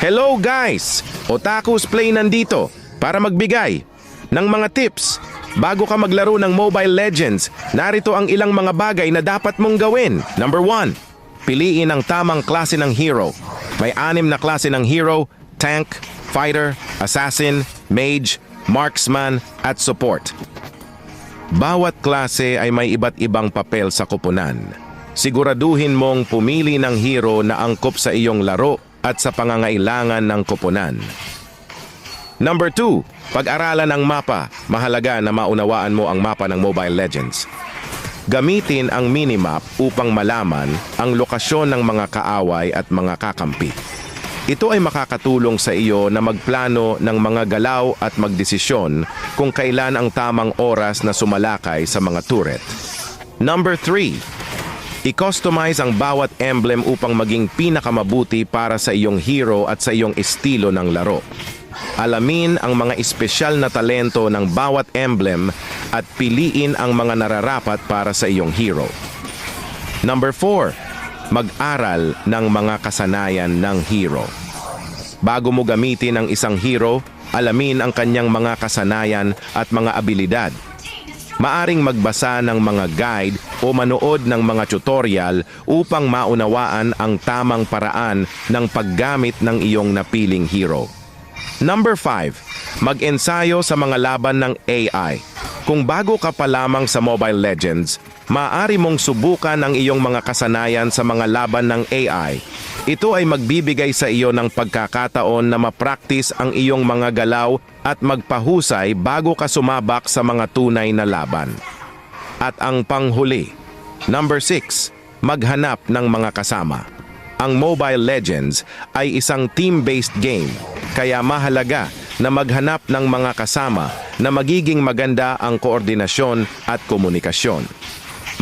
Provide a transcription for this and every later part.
Hello guys! Otakus Play nandito para magbigay ng mga tips. Bago ka maglaro ng Mobile Legends, narito ang ilang mga bagay na dapat mong gawin. Number 1. Piliin ang tamang klase ng hero. May 6 na klase ng hero: tank, fighter, assassin, mage, marksman, at support. Bawat klase ay may iba't ibang papel sa koponan. Siguraduhin mong pumili ng hero na angkop sa iyong laro at sa pangangailangan ng koponan. Number 2, pag-aralan ang mapa. Mahalaga na maunawaan mo ang mapa ng Mobile Legends. Gamitin ang minimap upang malaman ang lokasyon ng mga kaaway at mga kakampi. Ito ay makakatulong sa iyo na magplano ng mga galaw at magdesisyon kung kailan ang tamang oras na sumalakay sa mga turret. Number 3, i-customize ang bawat emblem upang maging pinakamabuti para sa iyong hero at sa iyong estilo ng laro. Alamin ang mga espesyal na talento ng bawat emblem at piliin ang mga nararapat para sa iyong hero. Number 4, mag-aral ng mga kasanayan ng hero. Bago mo gamitin ang isang hero, alamin ang kanyang mga kasanayan at mga abilidad. Maaring magbasa ng mga guide o manood ng mga tutorial upang maunawaan ang tamang paraan ng paggamit ng iyong napiling hero. Number 5, mag-ensayo sa mga laban ng AI. Kung bago ka pa lamang sa Mobile Legends, maaari mong subukan ang iyong mga kasanayan sa mga laban ng AI. Ito ay magbibigay sa iyo ng pagkakataon na ma-practice ang iyong mga galaw at magpahusay bago ka sumabak sa mga tunay na laban. At ang panghuli, number 6, maghanap ng mga kasama. Ang Mobile Legends ay isang team-based game, kaya mahalaga na maghanap ng mga kasama na magiging maganda ang koordinasyon at komunikasyon.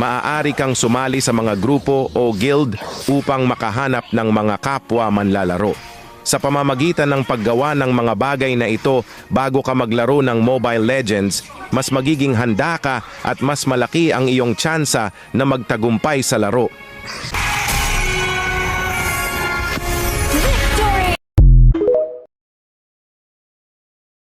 Maaari kang sumali sa mga grupo o guild upang makahanap ng mga kapwa manlalaro. Sa pamamagitan ng paggawa ng mga bagay na ito bago ka maglaro ng Mobile Legends, mas magiging handa ka at mas malaki ang iyong tsansa na magtagumpay sa laro.